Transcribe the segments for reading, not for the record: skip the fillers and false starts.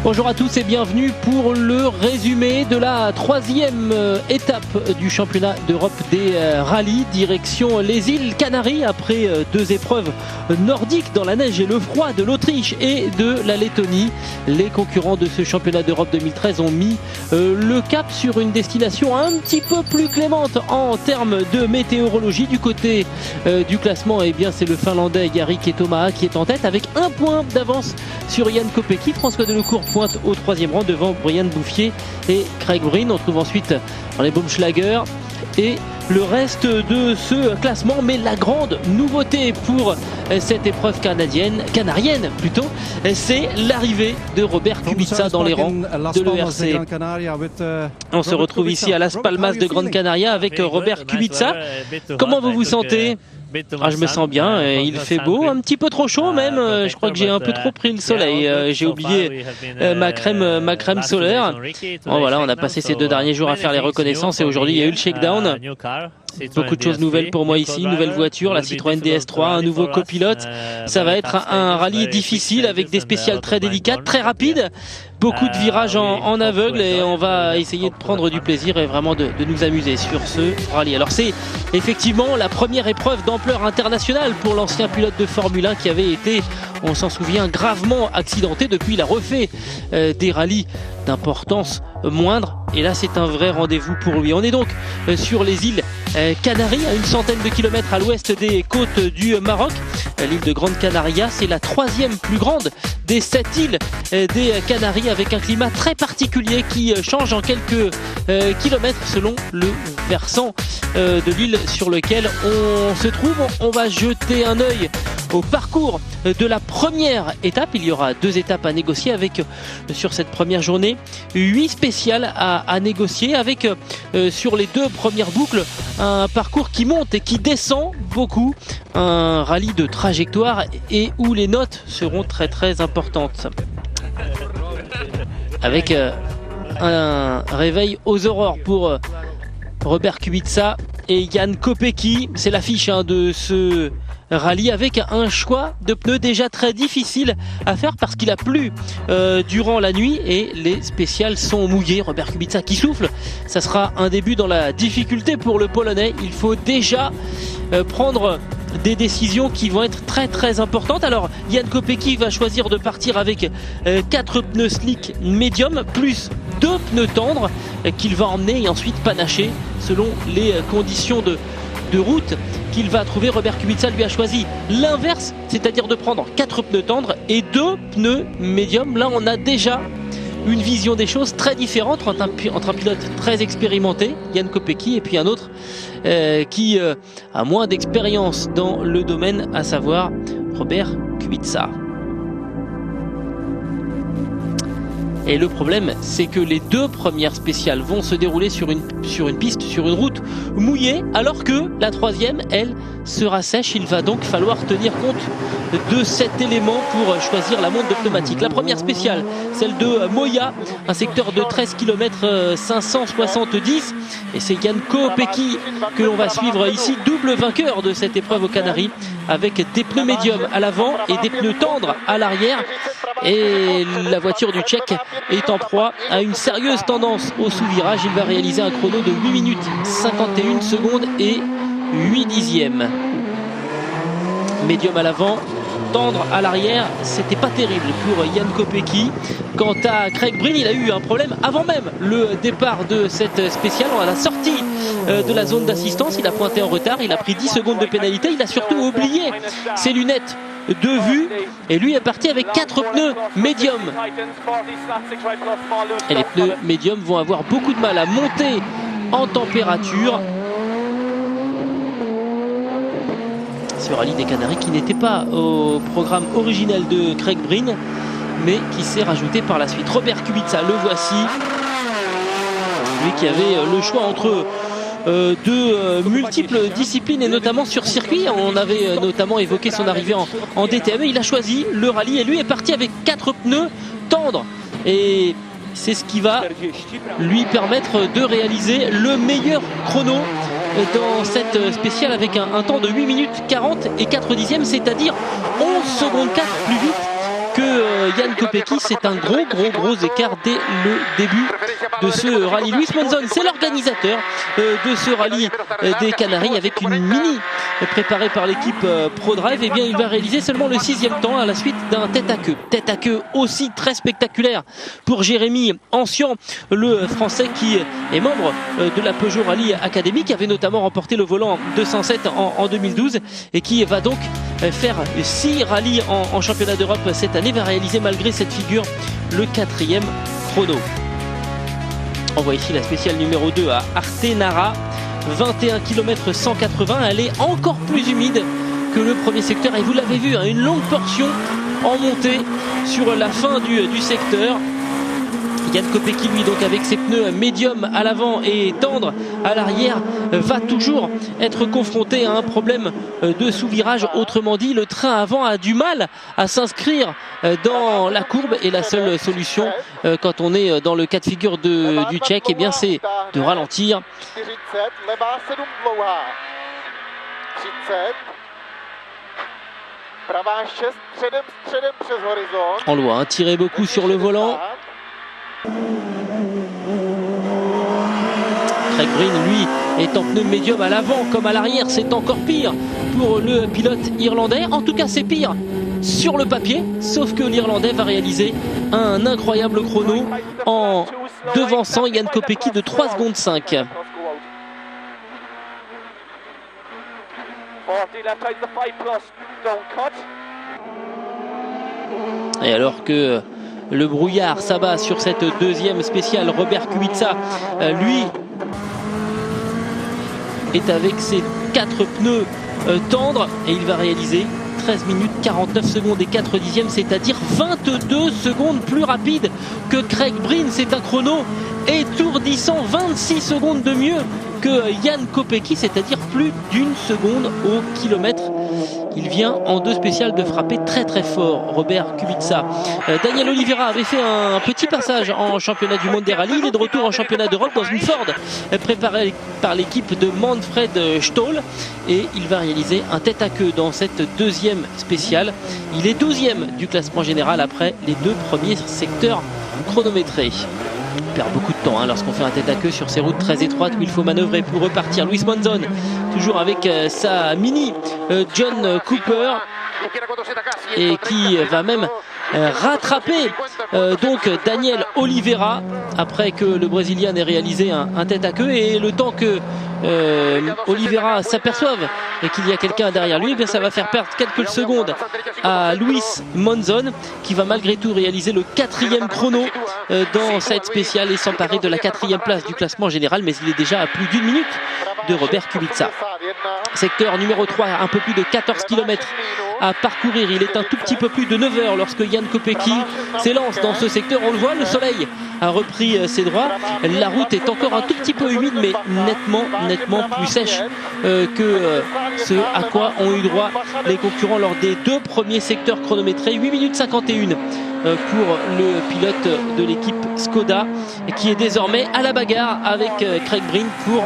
Bonjour à tous et bienvenue pour le résumé de la troisième étape du championnat d'Europe des rallyes, direction les îles Canaries après deux épreuves nordiques dans la neige et le froid de l'Autriche et de la Lettonie. Les concurrents de ce championnat d'Europe 2013 ont mis le cap sur une destination un petit peu plus clémente en termes de météorologie. Du côté du classement, eh bien, c'est le Finlandais Jari Ketomaa qui est en tête avec un point d'avance sur Jan Kopecky. François Delecourt pointe au troisième rang devant Brian Bouffier et Craig Breen. On trouve ensuite dans les Baumschlager et le reste de ce classement. Mais la grande nouveauté pour cette épreuve canarienne plutôt, c'est l'arrivée de Robert Kubica dans les rangs de l'ERC. On se retrouve ici à Las Palmas de Gran Canaria avec Robert Kubica. Comment vous vous sentez ? Je me sens bien, il fait beau, un petit peu trop chaud même, je crois que j'ai un peu trop pris le soleil, j'ai oublié ma crème solaire. Bon, voilà, on a passé ces 2 derniers jours à faire les reconnaissances et aujourd'hui il y a eu le shakedown. Beaucoup de choses nouvelles pour moi ici, nouvelle voiture, la Citroën DS3, un nouveau copilote. Ça va être un rallye difficile avec des spéciales très délicates, très rapides, beaucoup de virages en aveugle et on va essayer de prendre du plaisir et vraiment de nous amuser sur ce rallye. Alors c'est effectivement la première épreuve d'ampleur internationale pour l'ancien pilote de Formule 1 qui avait été, on s'en souvient, gravement accidenté. Depuis il a refait des rallyes d'importance moindre et là c'est un vrai rendez-vous pour lui. On est donc sur les îles Canaries, à une centaine de kilomètres à l'ouest des côtes du Maroc. L'île de Grande Canaria, c'est la 3e plus grande des 7 îles des Canaries, avec un climat très particulier qui change en quelques kilomètres selon le versant de l'île sur lequel on se trouve. On va jeter un œil au parcours de la première étape. Il y aura 2 étapes à négocier avec, sur cette première journée, 8 spéciales à négocier avec sur les 2 premières boucles un parcours qui monte et qui descend beaucoup, un rallye de trajectoire et où les notes seront très très importantes. Avec un réveil aux aurores pour Robert Kubica et Jan Kopecky. C'est l'affiche de ce rallye avec un choix de pneus déjà très difficile à faire parce qu'il a plu durant la nuit et les spéciales sont mouillées. Robert Kubica qui souffle, ça sera un début dans la difficulté pour le Polonais. Il faut déjà prendre des décisions qui vont être très très importantes. Alors Jan Kopecky va choisir de partir avec 4 pneus slick médium plus 2 pneus tendres qu'il va emmener et ensuite panacher selon les conditions de route qu'il va trouver. Robert Kubica lui a choisi l'inverse, c'est-à-dire de prendre 4 pneus tendres et 2 pneus médiums. Là on a déjà une vision des choses très différente entre un pilote très expérimenté, Jan Kopecky, et puis un autre qui a moins d'expérience dans le domaine, à savoir Robert Kubica. Et le problème, c'est que les 2 premières spéciales vont se dérouler sur une piste, sur une route mouillée, alors que la 3e, elle, sera sèche. Il va donc falloir tenir compte de cet élément pour choisir la montre de pneumatique. La première spéciale, celle de Moya, un secteur de 13 km 570. Et c'est Jan Kopecky que l'on va suivre ici, double vainqueur de cette épreuve aux Canaries, avec des pneus médiums à l'avant et des pneus tendres à l'arrière. Et la voiture du Tchèque est en proie à une sérieuse tendance au sous-virage. Il va réaliser un chrono de 8 minutes 51 secondes et 8 dixièmes. Médium à l'avant, tendre à l'arrière, c'était pas terrible pour Jan Kopecky. Quant à Craig Breen, il a eu un problème avant même le départ de cette spéciale. À la sortie de la zone d'assistance, il a pointé en retard, il a pris 10 secondes de pénalité. Il a surtout oublié ses lunettes de vue et lui est parti avec 4 pneus médiums. Et les pneus médiums vont avoir beaucoup de mal à monter en température. Ce rallye des Canaries qui n'était pas au programme originel de Craig Breen mais qui s'est rajouté par la suite. Robert Kubica, le voici, lui qui avait le choix entre de multiples disciplines et notamment sur circuit. On avait notamment évoqué son arrivée en DTM. Il a choisi le rallye et lui est parti avec 4 pneus tendres et c'est ce qui va lui permettre de réaliser le meilleur chrono dans cette spéciale avec un temps de 8 minutes 40 et 4 dixièmes, c'est-à-dire 11 secondes 4 plus vite que Jan Kopecky. C'est un gros écart dès le début de ce rallye. Luis Monzon, c'est l'organisateur de ce rallye des Canaries avec une mini préparée par l'équipe ProDrive. Et bien il va réaliser seulement le 6e temps à la suite d'un tête à queue aussi très spectaculaire pour Jérémy Ancian, le français qui est membre de la Peugeot Rally Academy, qui avait notamment remporté le volant 207 en 2012 et qui va donc faire 6 rallyes en championnat d'Europe cette année, va réaliser malgré cette figure le 4e chrono. On voit ici la spéciale numéro 2 à Artenara, 21 km 180, elle est encore plus humide que le premier secteur et vous l'avez vu, hein, une longue portion en montée sur la fin du secteur. Jan Kopecky, lui, donc avec ses pneus médium à l'avant et tendres à l'arrière, va toujours être confronté à un problème de sous-virage. Autrement dit, le train avant a du mal à s'inscrire dans la courbe et la seule solution quand on est dans le cas de figure du Tchèque, eh bien c'est de ralentir. On le voit, tirer beaucoup sur le volant. Craig Breen, lui, est en pneu médium à l'avant comme à l'arrière. C'est encore pire pour le pilote irlandais. En tout cas, c'est pire sur le papier. Sauf que l'Irlandais va réaliser un incroyable chrono en devançant Jan Kopecky de 3 secondes 5. Et alors que le brouillard s'abat sur cette deuxième spéciale, Robert Kubica, lui, est avec ses 4 pneus tendres et il va réaliser 13 minutes 49 secondes et 4 dixièmes, c'est-à-dire 22 secondes plus rapide que Craig Breen. C'est un chrono étourdissant, 26 secondes de mieux que Jan Kopecky, c'est-à-dire plus d'1 seconde au kilomètre. Il vient en 2 spéciales de frapper très fort, Robert Kubica. Daniel Oliveira avait fait un petit passage en championnat du monde des rallyes. Il est de retour en championnat d'Europe dans une Ford préparée par l'équipe de Manfred Stoll. Et il va réaliser un tête à queue dans cette deuxième spéciale. Il est 12e du classement général après les 2 premiers secteurs chronométrés. On perd beaucoup de temps lorsqu'on fait un tête à queue sur ces routes très étroites où il faut manœuvrer pour repartir. Luis Monzon, toujours avec sa mini John Cooper, et qui va même rattraper donc Daniel Oliveira après que le Brésilien ait réalisé un tête à queue. Et le temps que Oliveira s'aperçoive et qu'il y a quelqu'un derrière lui, eh bien ça va faire perdre quelques secondes à Luis Monzon, qui va malgré tout réaliser le 4e chrono dans cette spéciale et s'emparer de la 4e place du classement général, mais il est déjà à plus d'1 minute de Robert Kubica. Secteur numéro 3, un peu plus de 14 km à parcourir. Il est un tout petit peu plus de 9 heures lorsque Jan Kopecky s'élance dans ce secteur. On le voit, le soleil a repris ses droits. La route est encore un tout petit peu humide, mais nettement plus sèche que ce à quoi ont eu droit les concurrents lors des 2 premiers secteurs chronométrés. 8 minutes 51 pour le pilote de l'équipe Skoda, qui est désormais à la bagarre avec Craig Breen pour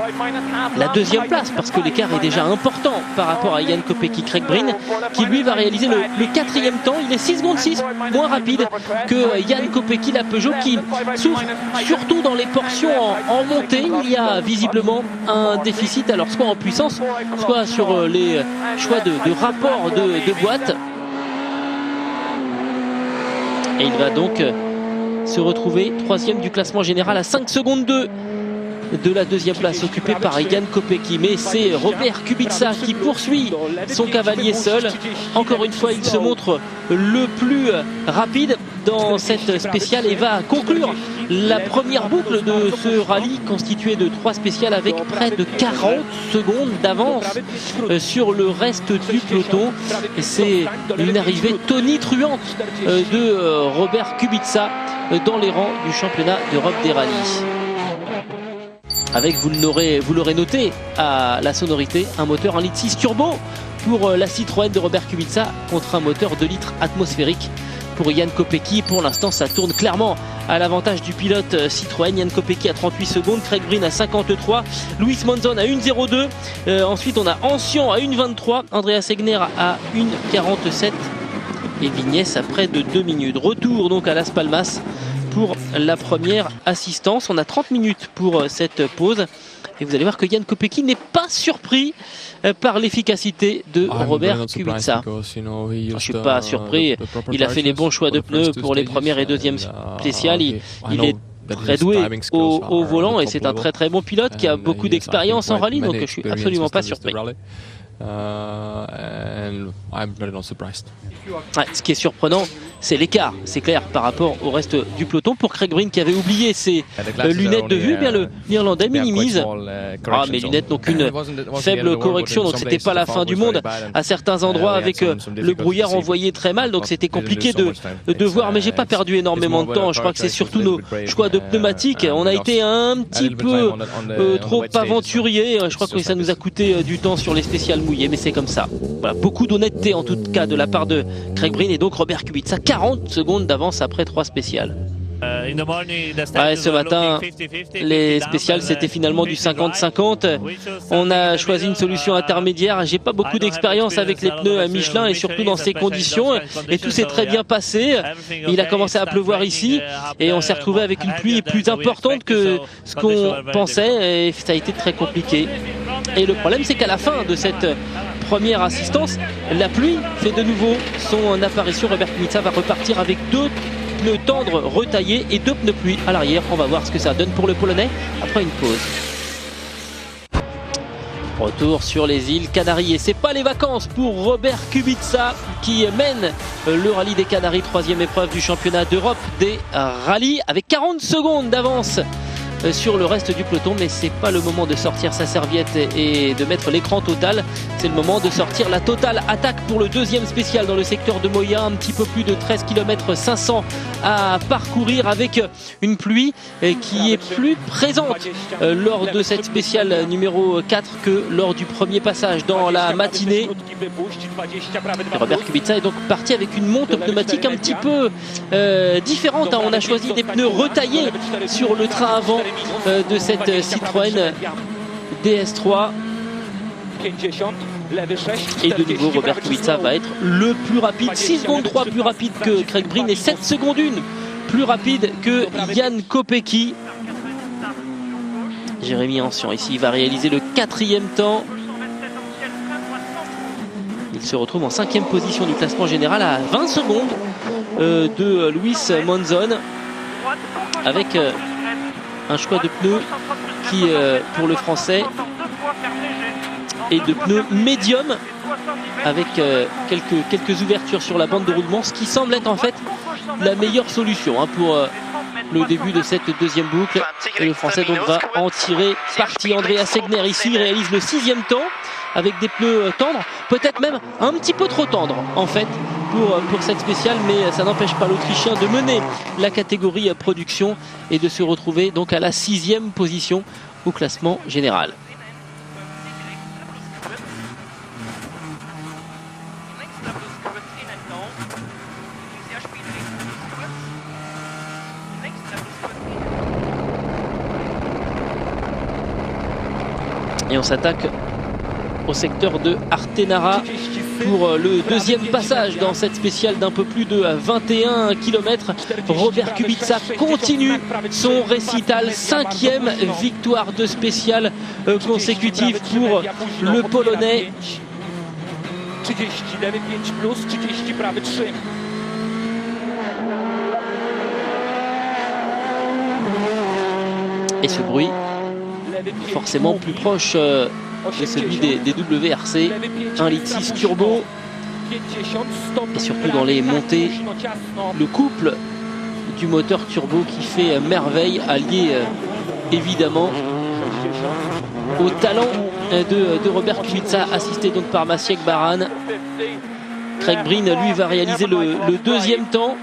la 2e place, parce que l'écart est déjà important par rapport à Jan Kopecky. Craig Breen qui lui va réaliser le 4e temps. Il est 6 secondes 6 moins rapide que Jan Kopecky, la Peugeot, qui souffre surtout dans les portions en montée. Il y a visiblement un déficit, alors soit en puissance, soit sur les choix de rapport de boîte. Et il va donc se retrouver 3e du classement général à 5 secondes 2 de la 2e place occupée par Jan Kopecky. Mais c'est Robert Kubica qui poursuit son cavalier seul. Encore une fois, il se montre le plus rapide dans cette spéciale et va conclure la première boucle de ce rallye constitué de 3 spéciales avec près de 40 secondes d'avance sur le reste du peloton. Et c'est une arrivée tonitruante de Robert Kubica dans les rangs du championnat d'Europe des rallyes. Avec, vous l'aurez noté à la sonorité, un moteur 1,6 litre turbo pour la Citroën de Robert Kubica contre un moteur 2 litres atmosphérique pour Jan Kopecky. Pour l'instant, ça tourne clairement à l'avantage du pilote Citroën. Jan Kopecky à 38 secondes, Craig Breen à 53, Luis Monzon à 1,02. Ensuite, on a Ancian à 1,23, Andreas Egner à 1,47. et Vignès après de 2 minutes. Retour donc à Las Palmas pour la première assistance. On a 30 minutes pour cette pause. Et vous allez voir que Jan Kopecky n'est pas surpris par l'efficacité de Robert Kubica. Je ne suis pas surpris. Il a fait les bons choix de pneus pour les premières et deuxièmes spéciales. Il est très doué au volant et c'est un très très bon pilote qui a beaucoup d'expérience en rallye, donc je ne suis absolument pas surpris. Ouais, ce qui est surprenant, c'est l'écart, c'est clair, par rapport au reste du peloton. Pour Craig Breen qui avait oublié ses lunettes de vue, bien le Néerlandais minimise. Ah, mes lunettes n'ont qu'une faible correction, donc c'était pas la fin du monde. À certains endroits, avec le brouillard, on voyait très mal, donc c'était compliqué de voir. Mais j'ai pas perdu énormément de temps. Je crois que c'est surtout nos choix de pneumatiques. On a été un petit peu trop aventurier. Je crois que ça nous a coûté du temps sur les spéciales mouillées, mais c'est comme ça. Voilà, beaucoup d'honnêteté en tout cas de la part de Craig Breen et donc Robert Kubica, 40 secondes d'avance après 3 spéciales. Ouais, ce matin, les spéciales c'était finalement du 50-50. On a choisi une solution intermédiaire. J'ai pas beaucoup d'expérience avec les pneus à Michelin et surtout dans ces conditions. Et tout s'est très bien passé. Il a commencé à pleuvoir ici et on s'est retrouvé avec une pluie plus importante que ce qu'on pensait et ça a été très compliqué. Et le problème c'est qu'à la fin de cette première assistance, la pluie fait de nouveau son apparition. Robert Kubica va repartir avec 2 pneus tendres retaillés et 2 pneus pluie à l'arrière. On va voir ce que ça donne pour le Polonais après une pause. Retour sur les îles Canaries et c'est pas les vacances pour Robert Kubica qui mène le rallye des Canaries, 3e épreuve du championnat d'Europe des rallyes avec 40 secondes d'avance sur le reste du peloton, mais c'est pas le moment de sortir sa serviette et de mettre l'écran total. C'est le moment de sortir la totale attaque pour le 2e spécial dans le secteur de Moya, un petit peu plus de 13 km 500 à parcourir avec une pluie qui est plus présente lors de cette spéciale numéro 4 que lors du premier passage dans la matinée. Robert Kubica est donc parti avec une monte pneumatique un petit peu différente. On a choisi des pneus retaillés sur le train avant de cette Citroën DS3 et de nouveau Robert Kubica va être le plus rapide, 6 secondes 3 plus rapide que Craig Breen et 7 secondes 1 plus rapide que Jan Kopecky. Jérémy Ancien ici va réaliser le 4e temps. Il se retrouve en 5e position du classement général à 20 secondes de Luis Monzon avec un choix de pneus qui, pour le français, est de pneus médium avec quelques ouvertures sur la bande de roulement, ce qui semble être en fait la meilleure solution pour le début de cette 2e boucle. Et le français donc va en tirer parti. Andreas Segner ici réalise le 6e temps avec des pneus tendres, peut-être même un petit peu trop tendres en fait pour cette spéciale, mais ça n'empêche pas l'Autrichien de mener la catégorie production et de se retrouver donc à la 6e position au classement général. Et on s'attaque au secteur de Artenara pour le 2e passage dans cette spéciale d'un peu plus de 21 km. Robert Kubica continue son récital, 5e victoire de spéciale consécutive pour le Polonais. Et ce bruit forcément plus proche de celui des WRC 1,6 litre turbo et surtout dans les montées, le couple du moteur turbo qui fait merveille, allié évidemment au talent de Robert Kubica, assisté donc par Maciek Baran. Craig Breen lui va réaliser le 2e temps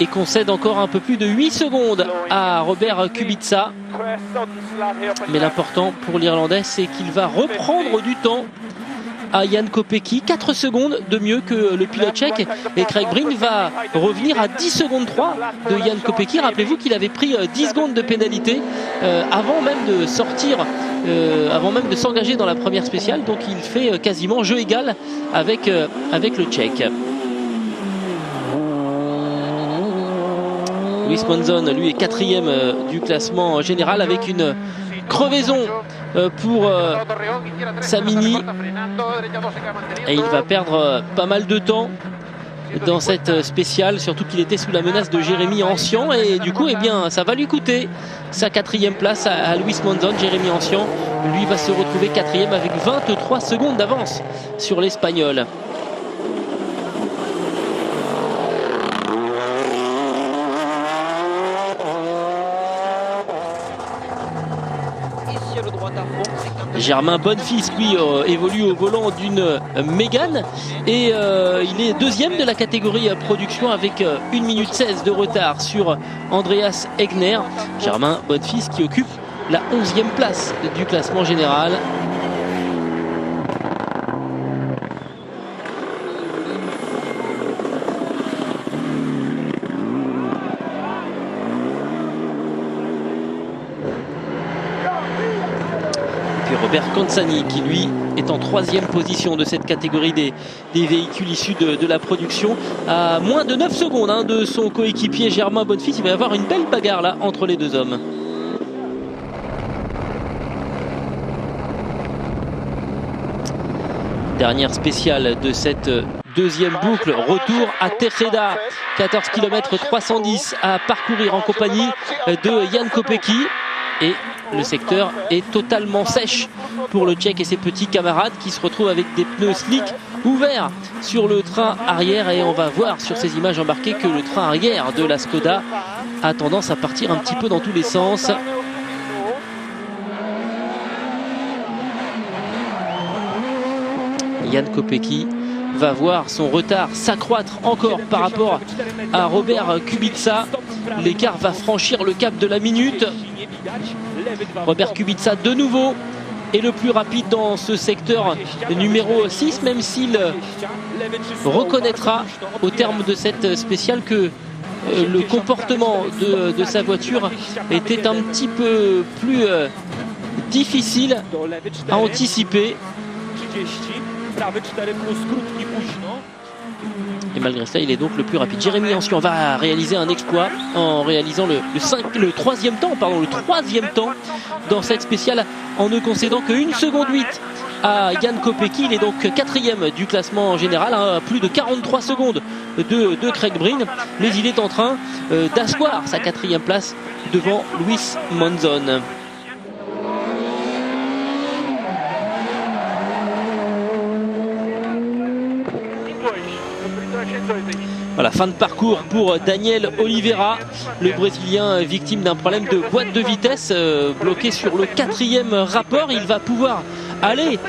et concède encore un peu plus de 8 secondes à Robert Kubica. Mais l'important pour l'Irlandais, c'est qu'il va reprendre du temps à Jan Kopecky, 4 secondes de mieux que le pilote tchèque, et Craig Breen va revenir à 10 secondes 3 de Jan Kopecky. Rappelez-vous qu'il avait pris 10 secondes de pénalité avant même de sortir, avant même de s'engager dans la première spéciale, donc il fait quasiment jeu égal avec le tchèque. Luis Monzon, lui, est quatrième du classement général avec une crevaison pour Samini. Et il va perdre pas mal de temps dans cette spéciale, surtout qu'il était sous la menace de Jérémy Ancian. Et du coup, eh bien, ça va lui coûter sa quatrième place à Luis Monzon. Jérémy Ancian, lui, va se retrouver quatrième avec 23 secondes d'avance sur l'Espagnol. Germain Bonnefils, lui, évolue au volant d'une Mégane et il est deuxième de la catégorie production avec 1 minute 16 de retard sur Andreas Egner. Germain Bonnefils qui occupe la 11e place du classement général. Robert Canzani qui lui est en 3e position de cette catégorie des véhicules issus de la production, à moins de 9 secondes de son coéquipier Germain Bonnefils. Il va y avoir une belle bagarre là entre les deux hommes. Dernière spéciale de cette deuxième boucle, retour à Tejeda, 14 km 310 à parcourir en compagnie de Jan Kopecky. Et le secteur est totalement sèche pour le Tchèque et ses petits camarades qui se retrouvent avec des pneus slick ouverts sur le train arrière. Et on va voir sur ces images embarquées que le train arrière de la Skoda a tendance à partir un petit peu dans tous les sens. Jan Kopecky va voir son retard s'accroître encore par rapport à Robert Kubica. L'écart va franchir le cap de la minute. Robert Kubica de nouveau est le plus rapide dans ce secteur numéro 6, même s'il reconnaîtra au terme de cette spéciale que le comportement de sa voiture était un petit peu plus difficile à anticiper. Et malgré cela, il est donc le plus rapide. Jérémy Ancian va réaliser un exploit en réalisant le troisième temps dans cette spéciale, en ne concédant que 1 seconde 8 à Jan Kopecky. Il est donc quatrième du classement général, à plus de 43 secondes de Craig Breen, mais il est en train d'asseoir sa quatrième place devant Luis Monzon. Voilà, fin de parcours pour Daniel Oliveira, le Brésilien victime d'un problème de boîte de vitesse, bloqué sur le 4e rapport. Il va pouvoir aller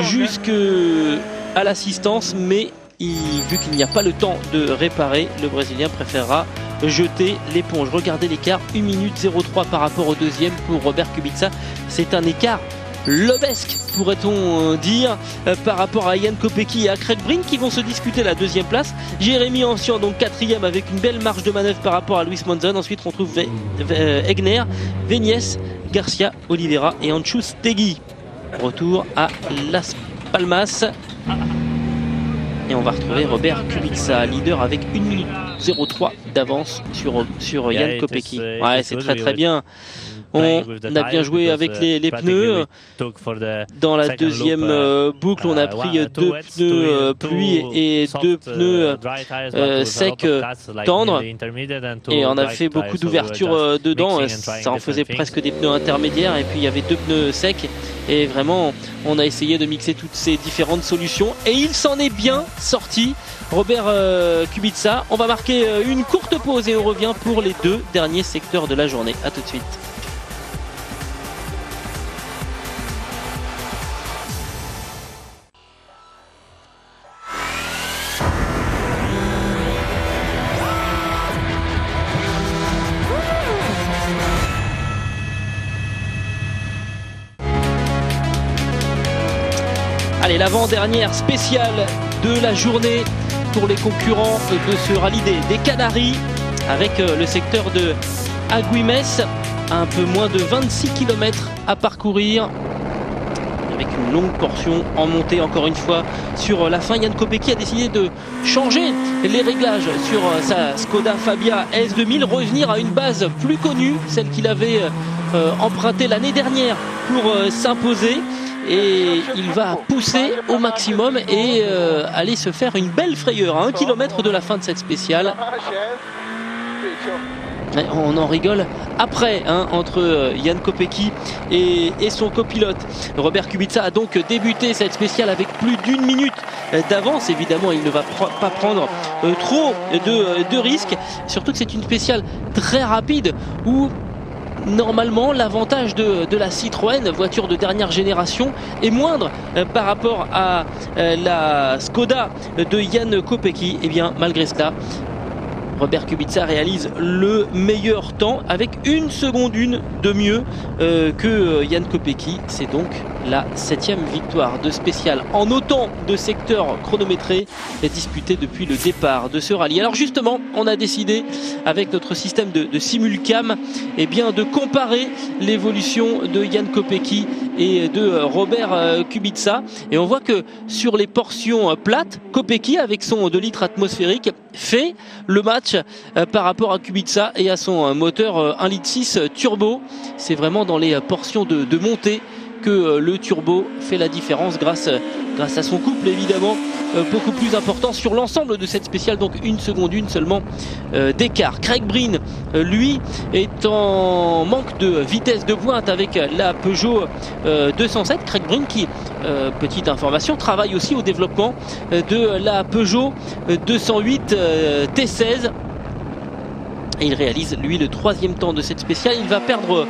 jusqu'à l'assistance, mais vu qu'il n'y a pas le temps de réparer, le Brésilien préférera jeter l'éponge. Regardez l'écart, 1 minute 03 par rapport au deuxième pour Robert Kubica. C'est un écart lobesque, pourrait-on dire, par rapport à Jan Kopecky et à Craig Breen qui vont se discuter la deuxième place. Jérémy Ancian donc quatrième avec une belle marge de manœuvre par rapport à Luis Monzon. Ensuite on trouve Egner, Viñes, Garcia, Oliveira et Anchus Tegui. Retour à Las Palmas. Et on va retrouver Robert Kubica, leader avec 1 minute 03 d'avance sur Jan Kopecky. Ouais, c'est très bien. On a bien joué avec les pneus. Dans la deuxième boucle, on a pris 2 pneus pluie et 2 pneus secs tendres. Et on a fait beaucoup d'ouvertures dedans. Ça en faisait presque des pneus intermédiaires. Et puis il y avait 2 pneus secs. Et vraiment, on a essayé de mixer toutes ces différentes solutions. Et il s'en est bien sorti, Robert Kubica. On va marquer une courte pause et on revient pour les 2 derniers secteurs de la journée. A tout de suite. Allez, l'avant-dernière spéciale de la journée pour les concurrents de ce rallye des Canaries, avec le secteur de Agüimes, un peu moins de 26 km à parcourir. avec une longue portion en montée encore une fois sur la fin. Jan Kopecky a décidé de changer les réglages sur sa Skoda Fabia S2000, revenir à une base plus connue, celle qu'il avait empruntée l'année dernière pour s'imposer. Et il va pousser au maximum et aller se faire une belle frayeur à 1 km de la fin de cette spéciale. On en rigole après entre Jan Kopecky et son copilote. Robert Kubica a donc débuté cette spéciale avec plus d'1 minute d'avance. Évidemment, il ne va pas prendre trop de risques. Surtout que c'est une spéciale très rapide où normalement l'avantage de la Citroën, voiture de dernière génération, est moindre par rapport à la Skoda de Jan Kopecky. Et bien malgré cela, Robert Kubica réalise le meilleur temps avec 1 seconde 1 de mieux que Jan Kopecky. C'est donc la 7e victoire de spéciale en autant de secteurs chronométrés disputés depuis le départ de ce rallye. Alors justement, on a décidé avec notre système de simulcam de comparer l'évolution de Jan Kopecky et de Robert Kubica. Et on voit que sur les portions plates, Kopecky avec son 2 litres atmosphérique fait le match par rapport à Kubica et à son moteur 1,6 litre turbo. C'est vraiment dans les portions de montée que le turbo fait la différence grâce à son couple évidemment beaucoup plus important sur l'ensemble de cette spéciale. Donc 1 seconde 1 seulement d'écart. Craig Breen lui est en manque de vitesse de pointe avec la Peugeot 207. Craig Breen qui, petite information, travaille aussi au développement de la Peugeot 208 T16. Et il réalise lui le 3e temps de cette spéciale. Il va perdre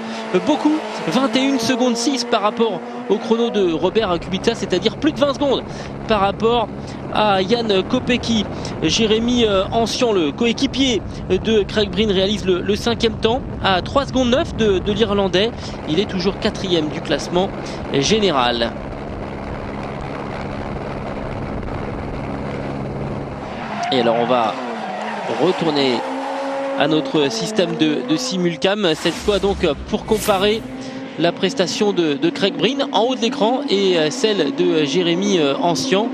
beaucoup, 21 secondes 6 par rapport au chrono de Robert Kubica, c'est-à-dire plus de 20 secondes par rapport à Jan Kopecky. Jérémy Ancian, le coéquipier de Craig Breen, réalise le 5e temps à 3 secondes 9 de l'Irlandais. Il est toujours 4e du classement général. Et alors on va retourner à notre système de simulcam, cette fois donc pour comparer la prestation de Craig Breen en haut de l'écran et celle de Jérémy Ancian.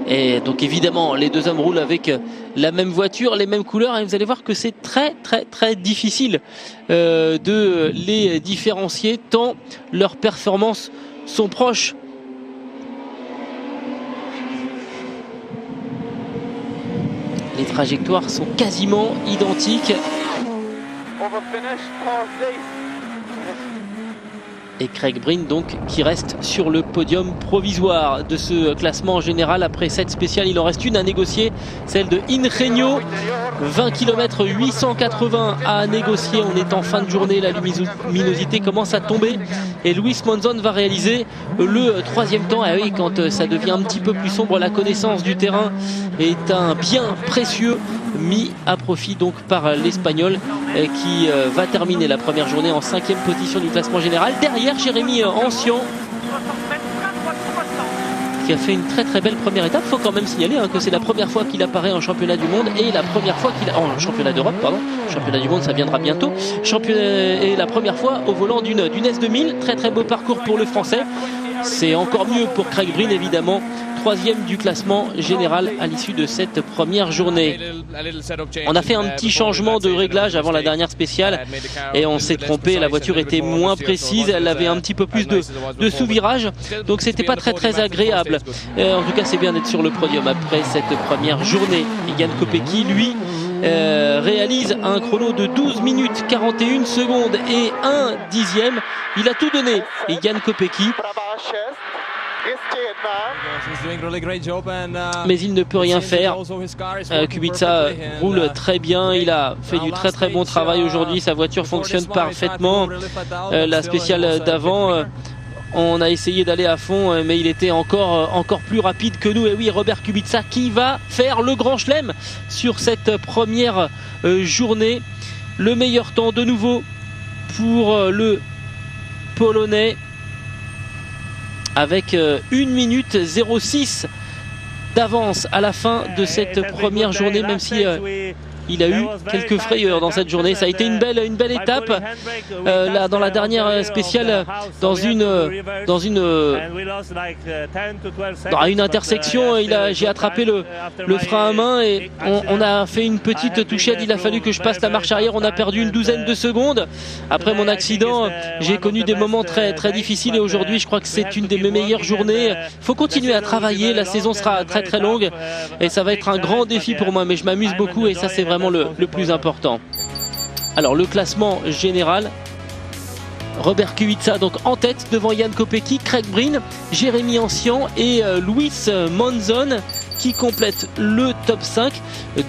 Et donc évidemment les deux hommes roulent avec la même voiture, les mêmes couleurs, et vous allez voir que c'est très difficile de les différencier tant leurs performances sont proches. Les trajectoires sont quasiment identiques. Et Craig Breen donc qui reste sur le podium provisoire de ce classement général. Après cette spéciale, il en reste une à négocier, celle de Ingenio. 20 km 880 à négocier. On est en fin de journée, la luminosité commence à tomber et Luis Monzon va réaliser le 3e temps. Et oui, quand ça devient un petit peu plus sombre, la connaissance du terrain est un bien précieux mis à profit donc par l'Espagnol qui va terminer la première journée en 5e position du classement général. Derrière, Jérémy Ancian qui a fait une très belle première étape. Il faut quand même signaler que c'est la première fois qu'il apparaît en championnat du monde et la première fois qu'il en championnat d'Europe, pardon. Championnat du monde, ça viendra bientôt. Et la première fois au volant d'une S2000. Très beau parcours pour le Français. C'est encore mieux pour Craig Breen évidemment. 3e du classement général à l'issue de cette première journée. On a fait un petit changement de réglage avant la dernière spéciale et on s'est trompé, la voiture était moins précise, elle avait un petit peu plus de sous-virage, donc c'était pas très agréable. En tout cas c'est bien d'être sur le podium après cette première journée. Et Jan Kopecky lui réalise un chrono de 12 minutes 41 secondes et 1 dixième. Il a tout donné, et Jan Kopecky, mais il ne peut rien faire. Kubica roule très bien, il a fait du très bon travail aujourd'hui, sa voiture fonctionne parfaitement. La spéciale d'avant, on a essayé d'aller à fond, mais il était encore plus rapide que nous. Et oui, Robert Kubica qui va faire le grand chelem sur cette première journée. Le meilleur temps de nouveau pour le Polonais, avec 1 minute 06 d'avance à la fin de cette première journée, même si il a eu quelques frayeurs dans cette journée. Ça a été une belle étape. Là, dans la dernière spéciale, dans une intersection, j'ai attrapé le frein à main et on a fait une petite touchette. Il a fallu que je passe la marche arrière. On a perdu une douzaine de secondes. Après mon accident, j'ai connu des moments très difficiles et aujourd'hui, je crois que c'est une de mes meilleures journées. Il faut continuer à travailler. La saison sera très longue et ça va être un grand défi pour moi, mais je m'amuse beaucoup et ça, c'est vraiment le plus important. Alors, le classement général. Robert Kubica donc en tête devant Jan Kopecky, Craig Breen, Jérémy Ancian et Luis Monzon qui complètent le top 5.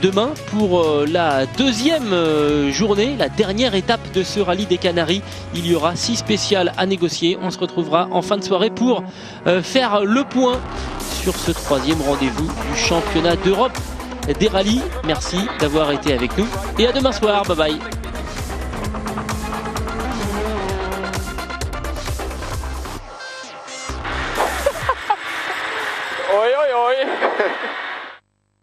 Demain pour la deuxième journée, la dernière étape de ce rallye des Canaries, il y aura 6 spéciales à négocier. On se retrouvera en fin de soirée pour faire le point sur ce 3e rendez-vous du championnat d'Europe des rallyes. Merci d'avoir été avec nous et à demain soir, bye bye.